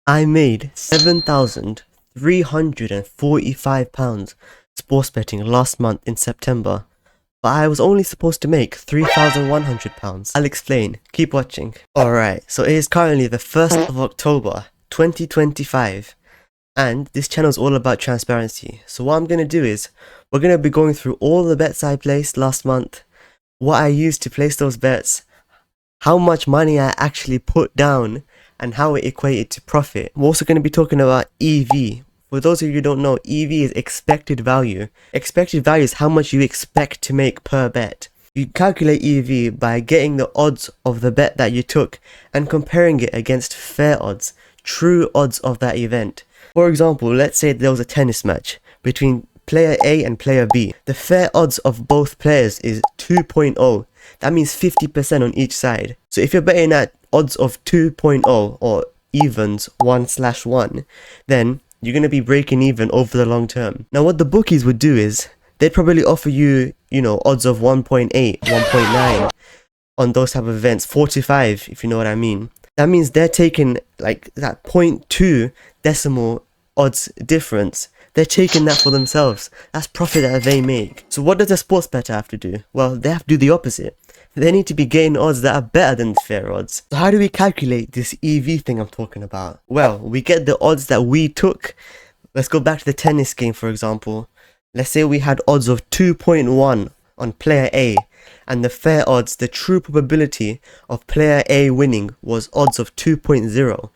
I made £7,345 sports betting last month in September, but I was only supposed to make £3,100. I'll explain. Keep watching. Alright, so it is currently the 1st of October, 2025. And this channel is all about transparency. So what I'm going to do is, we're going to be going through all the bets I placed last month, what I used to place those bets, how much money I actually put down, and how it equated to profit. I'm also going to be talking about EV. For those of you who don't know, EV is expected value. Expected value is how much you expect to make per bet. You calculate EV by getting the odds of the bet that you took and comparing it against fair odds, true odds of that event. For example, let's say there was a tennis match between player A and player B. The fair odds of both players is 2.0. That means 50% on each side. So if you're betting at odds of 2.0 or evens 1/1, then you're going to be breaking even over the long term. Now what the bookies would do is, they'd probably offer you, odds of 1.8, 1.9 on those type of events, 4 to 5 if you know what I mean. That means they're taking like that 0.2 decimal odds difference. They're taking that for themselves. That's profit that they make. So what does a sports bettor have to do? Well, they have to do the opposite. They need to be getting odds that are better than the fair odds. So how do we calculate this EV thing I'm talking about? Well, we get the odds that we took. Let's go back to the tennis game, for example. Let's say we had odds of 2.1 on player A, and the fair odds, the true probability of player A winning, was odds of 2.0.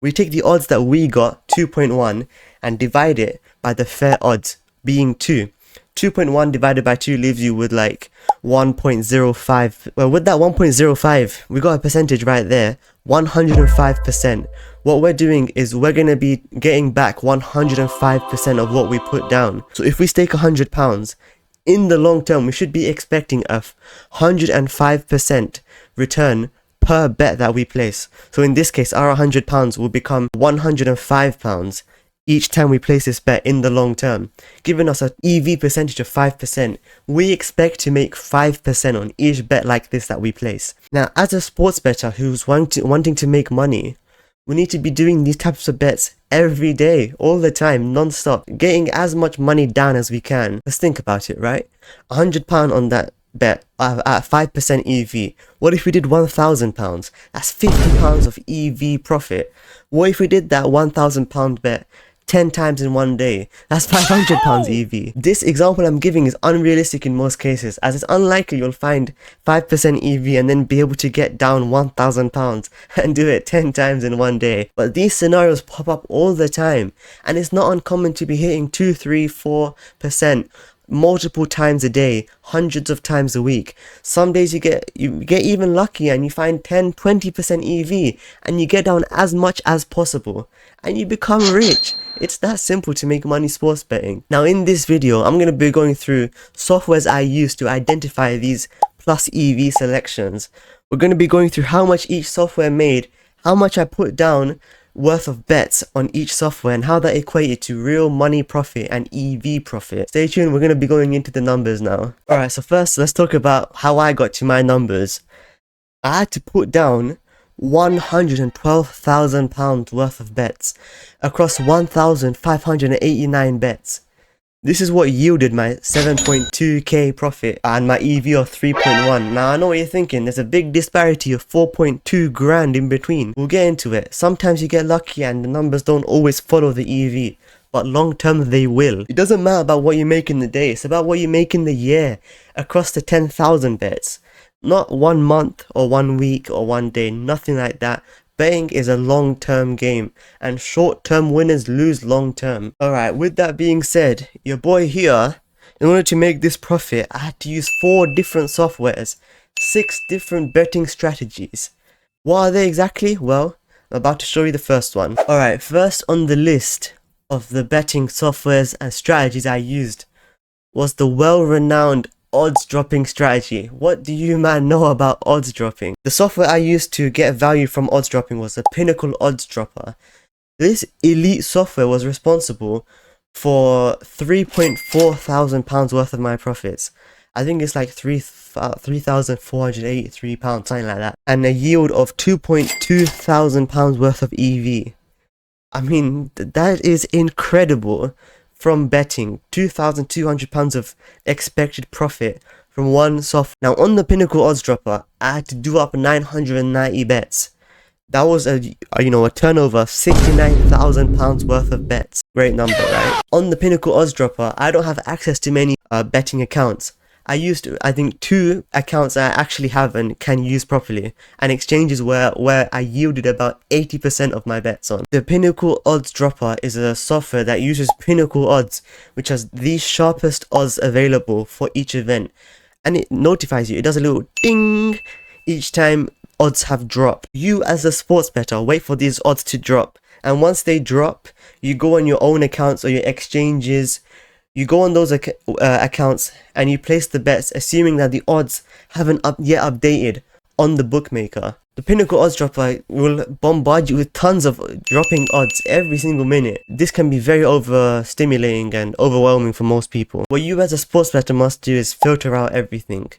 We take the odds that we got, 2.1, and divide it by the fair odds, being 2. 2.1 divided by 2 leaves you with like 1.05. Well, with that 1.05, we got a percentage right there, 105%. What we're doing is we're going to be getting back 105% of what we put down. So if we stake £100, in the long term, we should be expecting a 105% return per bet that we place. So in this case, our £100 will become £105 each time we place this bet in the long term, giving us an EV percentage of 5%. We expect to make 5% on each bet like this that we place. Now, as a sports bettor who's wanting to make money, we need to be doing these types of bets every day, all the time, non-stop, getting as much money down as we can. Let's think about it, right? £100 on that bet at 5% EV. What if we did £1,000? That's £50 of EV profit. What if we did that £1,000 bet 10 times in one day? That's £500 EV. This example I'm giving is unrealistic in most cases, as it's unlikely you'll find 5% EV and then be able to get down £1,000 and do it 10 times in one day. But these scenarios pop up all the time, and it's not uncommon to be hitting 2, 3, 4% multiple times a day, hundreds of times a week. Some days you get even lucky and you find 10-20% EV and you get down as much as possible and you become rich. It's that simple to make money sports betting. Now in this video, I'm going to be going through softwares I use to identify these plus EV selections. We're going to be going through how much each software made, how much I put down worth of bets on each software, and how that equated to real money profit and EV profit. Stay tuned, we're going to be going into the numbers now. Alright, so first let's talk about how I got to my numbers. I had to put down £112,000 worth of bets across 1,589 bets. This is what yielded my 7.2k profit and my EV of 3.1. Now I know what you're thinking, there's a big disparity of 4.2 grand in between. We'll get into it. Sometimes you get lucky and the numbers don't always follow the EV, but long term they will. It doesn't matter about what you make in the day, it's about what you make in the year across the 10,000 bets. Not 1 month or 1 week or 1 day, nothing like that. Betting is a long-term game, and short-term winners lose long-term. Alright, with that being said, your boy here, in order to make this profit, I had to use 4 different softwares, 6 different betting strategies. What are they exactly? Well, I'm about to show you the first one. Alright, first on the list of the betting softwares and strategies I used was the well-renowned odds dropping strategy. What do you man know about odds dropping? The software I used to get value from odds dropping was the Pinnacle odds dropper. This elite software was responsible for £3,400 worth of my profits. I think it's like £3,483, something like that, and a yield of £2,200 worth of EV. I mean, that is incredible. From betting £2,200 of expected profit from one soft. Now on the Pinnacle odds dropper, I had to do up 990 bets. That was a turnover of £69,000 worth of bets. Great number, right? On the Pinnacle odds dropper, I don't have access to many betting accounts. I think 2 accounts I actually have and can use properly, and exchanges where I yielded about 80% of my bets on. The Pinnacle odds dropper is a software that uses Pinnacle odds, which has the sharpest odds available for each event, and it notifies you. It does a little ding each time odds have dropped. You as a sports bettor wait for these odds to drop, and once they drop, you go on your own accounts or your exchanges. You go on those accounts and you place the bets, assuming that the odds haven't yet updated on the bookmaker. The Pinnacle odds dropper will bombard you with tons of dropping odds every single minute. This can be very overstimulating and overwhelming for most people. What you as a sports bettor must do is filter out everything.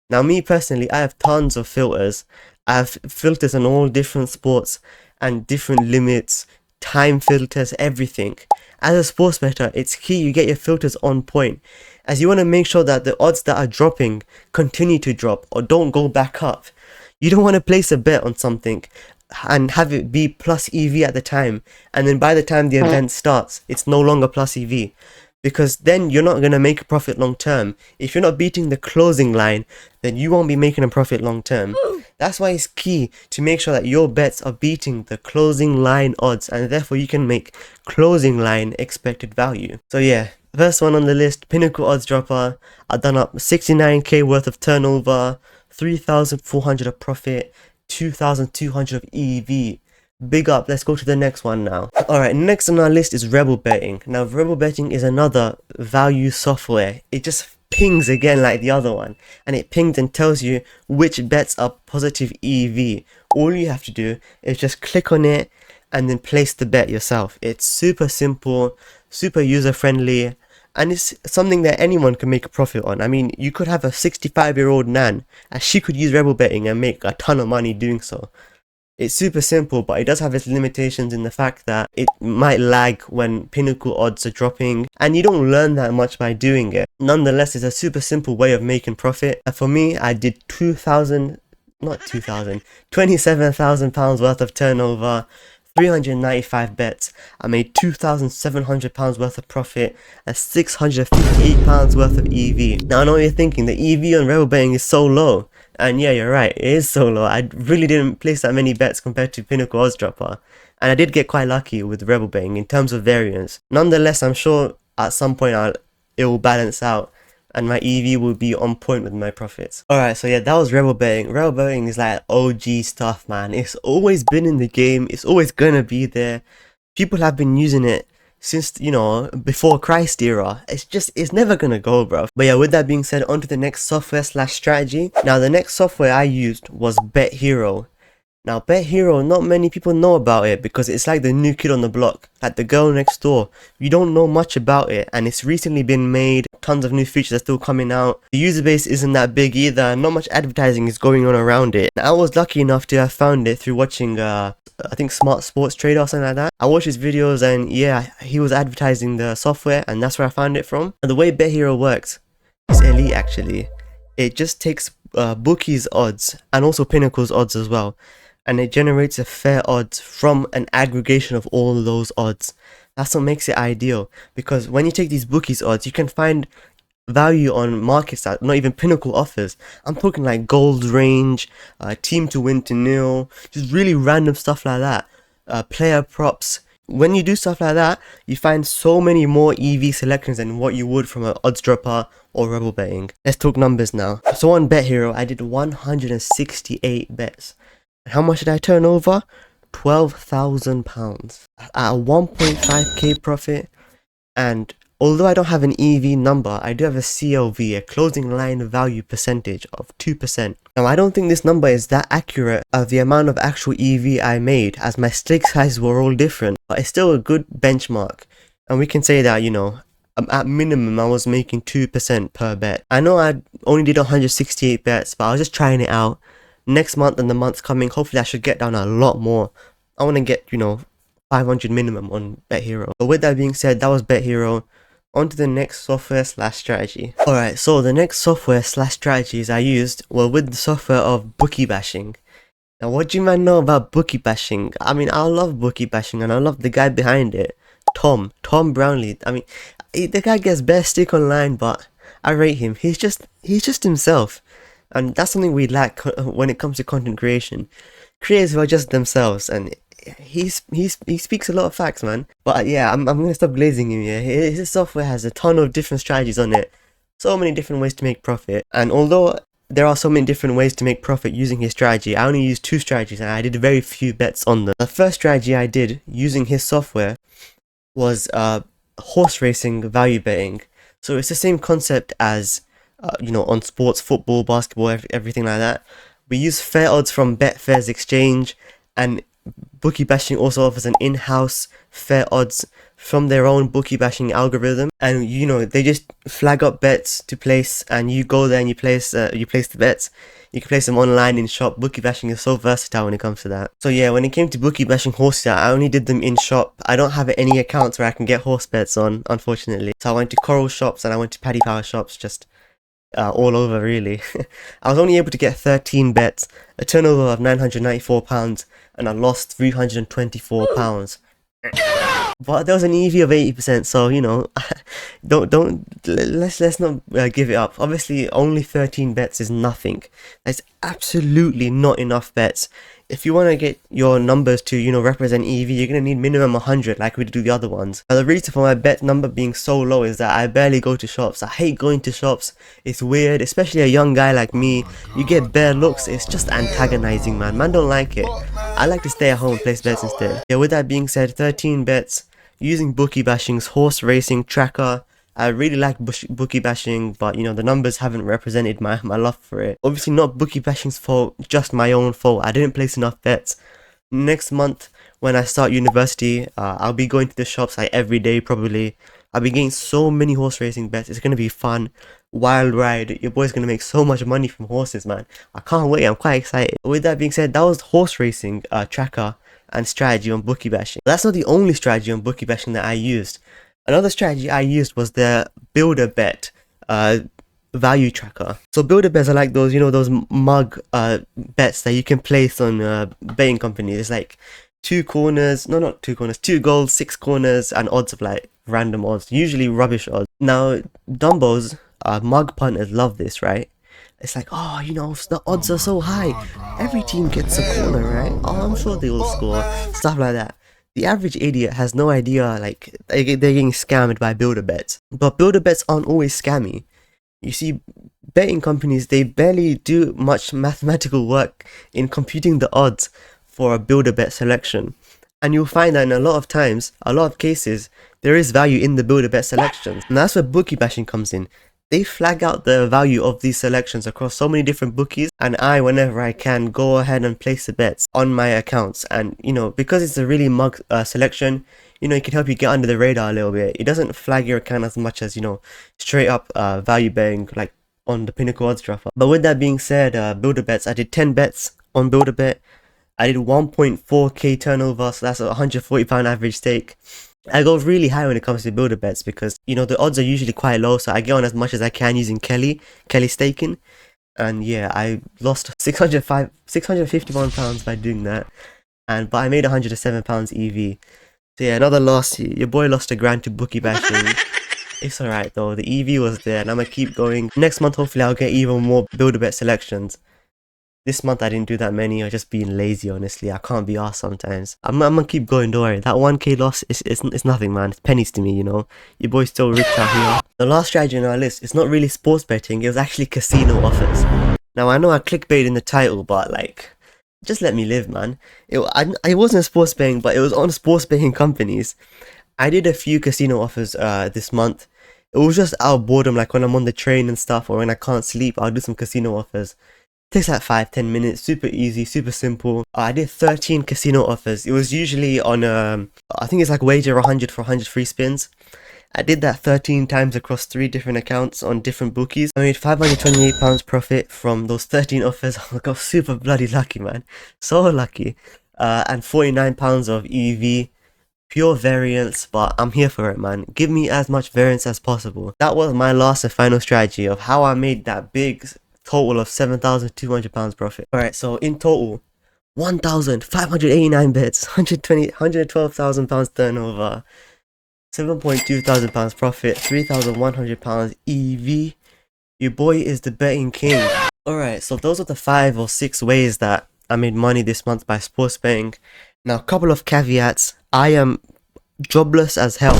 Now me personally, I have tons of filters. I have filters on all different sports and different limits, time filters, everything. As a sports bettor, it's key you get your filters on point, as you want to make sure that the odds that are dropping continue to drop or don't go back up. You don't want to place a bet on something and have it be plus EV at the time, and then by the time the event starts, it's no longer plus EV. Because then you're not going to make a profit long term. If you're not beating the closing line, then you won't be making a profit long term. That's why it's key to make sure that your bets are beating the closing line odds, and therefore you can make closing line expected value. So yeah, first one on the list, Pinnacle odds dropper. I've done up 69k worth of turnover, 3,400 of profit, 2,200 of EV. Big up. Let's go to the next one now. Alright, next on our list is RebelBetting. Now RebelBetting is another value software. It just pings again like the other one, and it pings and tells you which bets are positive EV. All you have to do is just click on it and then place the bet yourself. It's super simple, super user friendly, and it's something that anyone can make a profit on. I mean, you could have a 65-year-old nan and she could use RebelBetting and make a ton of money doing so. It's super simple, but it does have its limitations in the fact that it might lag when Pinnacle odds are dropping, and you don't learn that much by doing it. Nonetheless, it's a super simple way of making profit. And for me, I did £27,000 worth of turnover, 395 bets. I made £2,700 worth of profit and £658 worth of EV. Now I know what you're thinking, the EV on RebelBetting is so low. And yeah, you're right, it is so low. I really didn't place that many bets compared to Pinnacle odds dropper, and I did get quite lucky with RebelBetting in terms of variance. Nonetheless, I'm sure at some point it will balance out and my EV will be on point with my profits. Alright, so yeah, that was RebelBetting. RebelBetting is like OG stuff, man. It's always been in the game, it's always gonna be there. People have been using it since, before Christ era. It's never gonna go, bro. But yeah, with that being said, on to the next software slash strategy. Now the next software I used was BetHero. Now BetHero, not many people know about it because it's like the new kid on the block, like the girl next door. You don't know much about it, and it's recently been made. Tons of new features are still coming out. The user base isn't that big either, and not much advertising is going on around it. I was lucky enough to have found it through watching I think Smart Sports Trader or something like that. I watched his videos and yeah, he was advertising the software, and that's where I found it from. And the way BetHero works is elite actually. It just takes bookies odds and also Pinnacle's odds as well, and it generates a fair odds from an aggregation of all those odds. That's what makes it ideal, because when you take these bookies odds, you can find value on markets that not even Pinnacle offers. I'm talking like gold range, team to win to nil, just really random stuff like that, player props. When you do stuff like that, you find so many more EV selections than what you would from an odds dropper or RebelBetting. Let's talk numbers now. So on BetHero, I did 168 bets. And how much did I turn over? £12,000 at a 1.5k profit. And although I don't have an EV number, I do have a CLV, a closing line value percentage of 2%. Now I don't think this number is that accurate of the amount of actual EV I made, as my stake sizes were all different, but it's still a good benchmark. And we can say that, at minimum I was making 2% per bet. I know I only did 168 bets, but I was just trying it out. Next month and the months coming, hopefully I should get down a lot more. I want to get, 500 minimum on BetHero. But with that being said, that was BetHero. On to the next software slash strategy. Alright, so the next software slash strategies I used were with the software of BookieBashing. Now, what do you man know about BookieBashing? I mean, I love BookieBashing and I love the guy behind it, Tom Brownlee. I mean, the guy gets best stick online, but I rate him. He's just himself, and that's something we lack when it comes to content creation. Creators who are just themselves, and he speaks a lot of facts, man. But yeah, I'm gonna stop glazing him here. His software has a ton of different strategies on it, so many different ways to make profit. And although there are so many different ways to make profit using his strategy, I only used 2 strategies and I did very few bets on them. The first strategy I did using his software was horse racing value betting. So it's the same concept as on sports, football, basketball, everything like that. We use fair odds from Betfair's exchange, and BookieBashing also offers an in-house fair odds from their own BookieBashing algorithm, and they just flag up bets to place, and you go there and you place the bets. You can place them online in shop. BookieBashing is so versatile when it comes to that. So yeah, when it came to BookieBashing horses, I only did them in shop. I don't have any accounts where I can get horse bets on, unfortunately. So I went to Coral shops and I went to Paddy Power shops, just all over really. I was only able to get 13 bets, a turnover of £994, and I lost £324. But there was an EV of 80%, so let's not give it up. Obviously, only 13 bets is nothing. That's absolutely not enough bets. If you want to get your numbers to represent EV, you're gonna need minimum 100, like we do the other ones. Now, the reason for my bet number being so low is that I barely go to shops. I hate going to shops. It's weird, especially a young guy like me. You get bare looks. It's just antagonizing, man. Man don't like it. I like to stay at home and place bets instead. Yeah, with that being said, 13 bets using BookieBashing's horse racing tracker. I really like BookieBashing, but the numbers haven't represented my love for it. Obviously not BookieBashing's fault, just my own fault. I didn't place enough bets. Next month, when I start university, I'll be going to the shops like every day probably. I'll be getting so many horse racing bets. It's gonna be fun, wild ride. Your boy's gonna make so much money from horses, man. I can't wait. I'm quite excited. With that being said, that was horse racing tracker and strategy on BookieBashing. That's not the only strategy on BookieBashing that I used. Another strategy I used was the builder bet value tracker. So builder bets are like those those mug bets that you can place on betting companies. It's like 2 corners, no, not 2 corners, 2 goals, 6 corners, and odds of like random odds, usually rubbish odds. Now Dumbos, mug punters love this, right? It's like, the odds are so high, every team gets a corner, right? I'm sure they will score, stuff like that. The average idiot has no idea, like, they're getting scammed by builder bets. But builder bets aren't always scammy. You see, betting companies, they barely do much mathematical work in computing the odds for a builder bet selection. And you'll find that in a lot of cases, there is value in the builder bet selections. And that's where BookieBashing comes in. They flag out the value of these selections across so many different bookies, and I, whenever I can, go ahead and place the bets on my accounts. And because it's a really mug selection, it can help you get under the radar a little bit. It doesn't flag your account as much as straight up value betting like on the Pinnacle odds dropper. But with that being said, builder bets, I did 10 bets on builder bet. I did 1.4k turnover, so that's a £140 average stake. I go really high when it comes to builder bets because the odds are usually quite low, so I get on as much as I can using Kelly staking. And yeah, I lost £651 by doing that, but I made £107 EV. So yeah, another loss. Your boy lost £1,000 to BookieBashing. It's alright though, the EV was there and I'm gonna keep going. Next month hopefully I'll get even more builder bet selections. This month I didn't do that many. I'm just being lazy, honestly. I can't be arsed sometimes. I'm gonna keep going, don't worry. That 1k loss is nothing, man. It's pennies to me, Your boy's still rich out here. The last strategy on our list is not really sports betting. It was actually casino offers. Now I know I clickbait in the title, but just let me live, man. It wasn't sports betting, but it was on sports betting companies. I did a few casino offers this month. It was just out of boredom, like when I'm on the train and stuff, or when I can't sleep, I'll do some casino offers. Takes like 5-10 minutes, super easy, super simple. I did 13 casino offers. It was usually on I think it's like wager 100 for 100 free spins. I did that 13 times across 3 different accounts on different bookies. I made £528 profit from those 13 offers. I got super bloody lucky, man. So lucky. And £49 of EV pure variance, but I'm here for it, man. Give me as much variance as possible. That was my last and final strategy of how I made that big total of £7,200 profit. Alright, so in total, 1,589 bets, 112,000 pounds turnover, 7.2 thousand pounds profit, £3,100 EV. Your boy is the betting king. Alright, so those are the 5 or 6 ways that I made money this month by sports betting. Now, a couple of caveats. I am jobless as hell.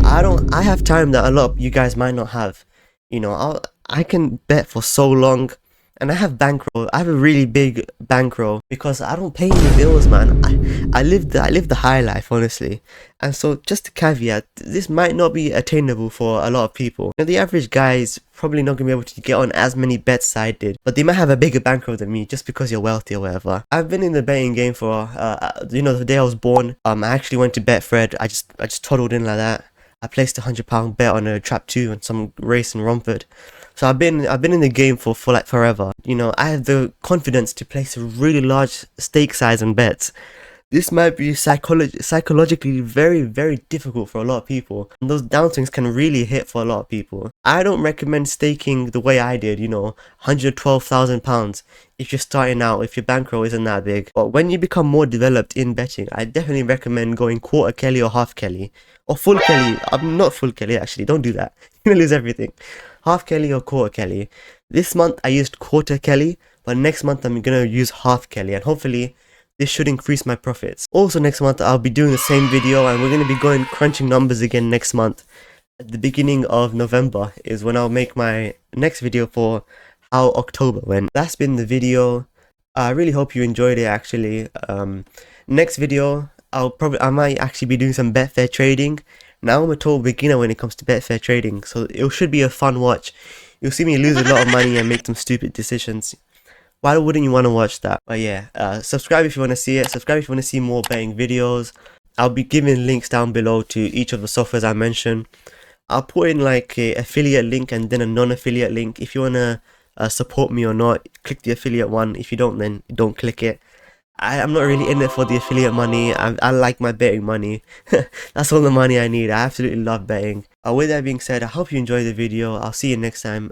I have time that a lot of you guys might not have. You know, I can bet for so long, and I have bankroll. I have a really big bankroll because I don't pay any bills, man. I live the high life, honestly. And so, just a caveat, this might not be attainable for a lot of people. Now, the average guy is probably not gonna be able to get on as many bets as I did, but they might have a bigger bankroll than me just because you're wealthy or whatever. I've been in the betting game for the day I was born. I actually went to Betfred. I just toddled in like that. I placed a £100 bet on a trap 2 on some race in Romford. So I've been in the game for like forever. You know, I have the confidence to place a really large stake size on bets. This might be psychologically very, very difficult for a lot of people. And those downswings can really hit for a lot of people. I don't recommend staking the way I did, you know, £112,000 if you're starting out, if your bankroll isn't that big. But when you become more developed in betting, I definitely recommend going quarter Kelly or half Kelly. Or full Kelly. I'm not full Kelly, actually. Don't do that. You're gonna lose everything. Half Kelly or quarter Kelly. This month I used quarter Kelly, but next month I'm gonna use half Kelly, and hopefully this should increase my profits. Also next month I'll be doing the same video, and we're going to be going crunching numbers again next month. At the beginning of November is when I'll make my next video for how October went. That's been the video. I really hope you enjoyed it actually. Next video I might actually be doing some Betfair trading. Now I'm a total beginner when it comes to Betfair trading, so it should be a fun watch. You'll see me lose a lot of money and make some stupid decisions. Why wouldn't you want to watch that? But yeah, subscribe if you want to see it. Subscribe if you want to see more betting videos. I'll be giving links down below to each of the softwares I mentioned. I'll put in like a affiliate link and then a non-affiliate link. If you want to support me or not, click the affiliate one. If you don't, then don't click it. I'm not really in it for the affiliate money. I like my betting money. That's all the money I need. I absolutely love betting. With that being said, I hope you enjoyed the video. I'll see you next time.